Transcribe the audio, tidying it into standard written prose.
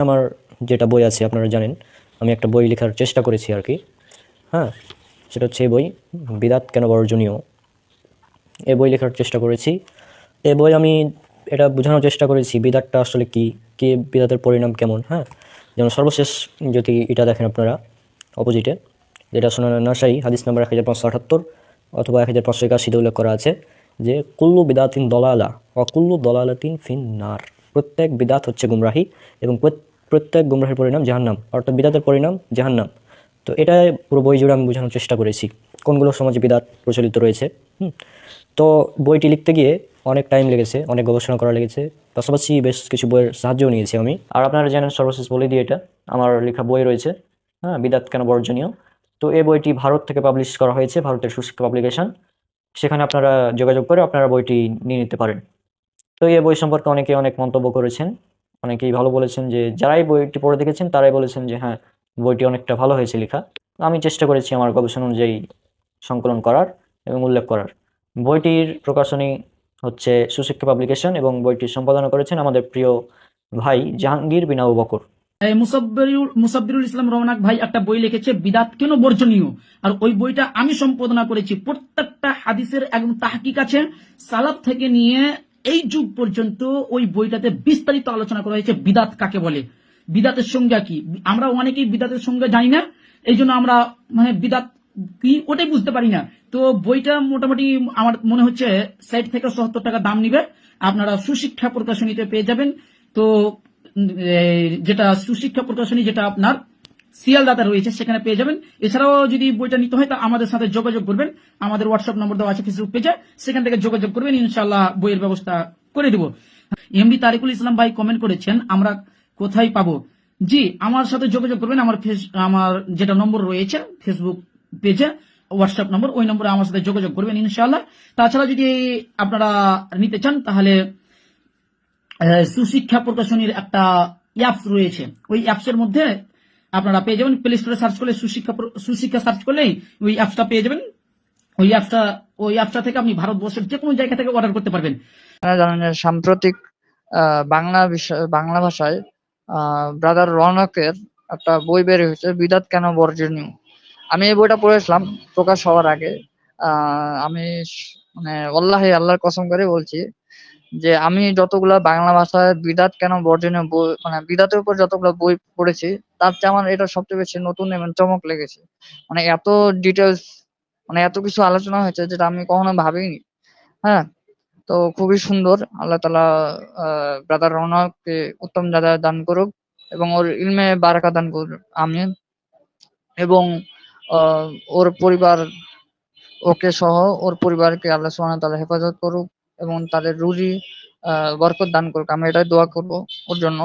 আমার যেটা বই আছে আপনারা জানেন, আমি একটা বই লেখার চেষ্টা করেছি আর কি। হ্যাঁ, সেটা হচ্ছে এই বই, বিদাত কেন বর্জনীয়। এই বই লেখার চেষ্টা করেছি। এই বই আমি এটা বোঝানোর চেষ্টা করেছি বিদাতটা আসলে কি, কি বিদাতের পরিণাম কেমন। হ্যাঁ, যেমন সর্বশেষ যদি এটা দেখেন আপনারা অপোজিটে, যেটা সুনান নাসাই হাদিস নাম্বার 1578 অথবা 1581 উল্লেখ করা আছে যে কুল্লু বিদাতিন দলালা অকুল্লু দলালাতিন ফিন নার, প্রত্যেক বিদাত হচ্ছে গুমরাহি এবং প্রত্যেক গুমরাহির পরিণাম জাহান্নাম, অর্থাৎ বিদাতের পরিণাম জাহান্নাম। তো এটাই পুরো বই জুড়ে আমি বোঝানোর চেষ্টা করেছি কোনগুলো সমাজে বিদাত প্রচলিত রয়েছে। তো বইটি লিখতে গিয়ে অনেক টাইম লেগেছে, অনেক গবেষণা করা লেগেছে, পাশাপাশি বেশ কিছু বইয়ের সাহায্যও নিয়েছি আমি। আর আপনারা জানেন সর্বশেষ বলে দিয়ে এটা আমার লেখা বই রয়েছে, হ্যাঁ, বিদাত কেন বর্জনীয়। তো এই বইটি ভারত থেকে পাবলিশ করা হয়েছে, ভারতের সুশিক্ষা পাবলিকেশন। সেখানে আপনারা যোগাযোগ করে আপনারা বইটি নিয়ে নিতে পারেন। তো এই বই সম্পর্কে অনেকে অনেক মন্তব্য করেছেন, অনেকেই ভালো বলেছেন, যে যারাই বইটি পড়ে দেখেছেন তারাই বলেছেন যে হ্যাঁ, বইটি অনেকটা ভালো হয়েছে লেখা। আমি চেষ্টা করেছি আমার গবেষণা অনুযায়ী সংকলন করার এবং উল্লেখ করার। বইটির প্রকাশনী হচ্ছে সুশিক্ষা পাবলিকেশন এবং বইটি সম্পাদনা করেছেন আমাদের প্রিয় ভাই জাহাঙ্গীর বিন আবু বকর। মুসাব্বিরুল ইসলাম রওনাক ভাই একটা বই লিখেছে বিদাত কেন বর্জনীয়, আর ওই বইটা আমি সম্পাদনা করেছি। প্রত্যেকটা হাদিসের একদম তাহকিক আছে, সালাফ থেকে নিয়ে এই যুগ পর্যন্ত ওই বইটাতে বিস্তারিত আলোচনা করা হয়েছে বিদাত কাকে বলে, বিদাতের সংজ্ঞা কি। আমরা অনেকেই বিদাতের সংজ্ঞা জানি না, এই জন্য আমরা মানে বিদাত কি ওটাই বুঝতে পারি না। তো বইটা মোটামুটি আমার মনে হচ্ছে 60 থেকে 70 টাকা দাম নিবে, আপনারা সুশিক্ষা প্রকাশনীতে পেয়ে যাবেন। তো যেটা সুশিক্ষা প্রকাশনী, যেটা আপনার শিয়ালদাতে রয়েছে, সেখানে পেয়ে যাবেন। এছাড়াও যদি বইটা নিতে হয় তা আমাদের সাথে যোগাযোগ করবেন, আমাদের হোয়াটসঅ্যাপ নম্বর দেওয়া আছে ফেসবুক পেজে, সেখান থেকে যোগাযোগ করবেন, ইনশাআল্লাহ বইয়ের ব্যবস্থা করে দিব। এমডি তারিকুল ইসলাম ভাই কমেন্ট করেছেন আমরা কোথায় পাবো। জি, আমার সাথে যোগাযোগ করবেন, আমার যেটা নম্বর রয়েছে ফেসবুক পেজে, হোয়াটসঅ্যাপ নম্বর, ওই নম্বরে আমার সাথে যোগাযোগ করবেন ইনশাআল্লাহ। তাছাড়া যদি আপনারা নিতে চান তাহলে সুশিক্ষা প্রকাশনীর একটা অ্যাপস রয়েছে, ওই অ্যাপসের মধ্যে আপনারা পেয়ে যাবেন। প্লে স্টোরে সার্চ করলে সুশিক্ষা সার্চ করলেই ওই অ্যাপসটা পেয়ে যাবেন। ওই অ্যাপসটা থেকে আপনি ভারতবর্ষের যে কোনো জায়গা থেকে অর্ডার করতে পারবেন। আপনারা জানেন যে সাম্প্রতিক বাংলা ভাষায় ব্রাদার রৌনকের একটা বই বের হয়েছে, বিদাত কেন বর্জনীয়। আমি এই বইটা পড়েছিলাম প্রকাশ হওয়ার আগে। আমি মানে আল্লাহর কসম করে বলছি যে আমি যতগুলা বাংলা ভাষায় বিদাত কেন বর্জনীয় বই, মানে বিদাতের উপর যতগুলো বই পড়েছি, তার চেয়ে আমার এটা সবচেয়ে বেশি নতুন এবং চমক লেগেছে। মানে এত ডিটেলস, মানে এত কিছু আলোচনা হয়েছে যেটা আমি কখনো ভাবিনি। হ্যাঁ, তো খুবই সুন্দর। আল্লাহ তাআলা ব্রাদার রৌনককে উত্তম জাযা দান করুক এবং ওর ইলমে বারাকা দান করুক, আমিন। এবং ওর পরিবার, ওকে সহ ওর পরিবারকে আল্লাহ সুবহানাহু ওয়া তাআলা হেফাজত করুক এবং তাদের রুজি বরকত দান করুক। আমি এটাই দোয়া করব ওর জন্য।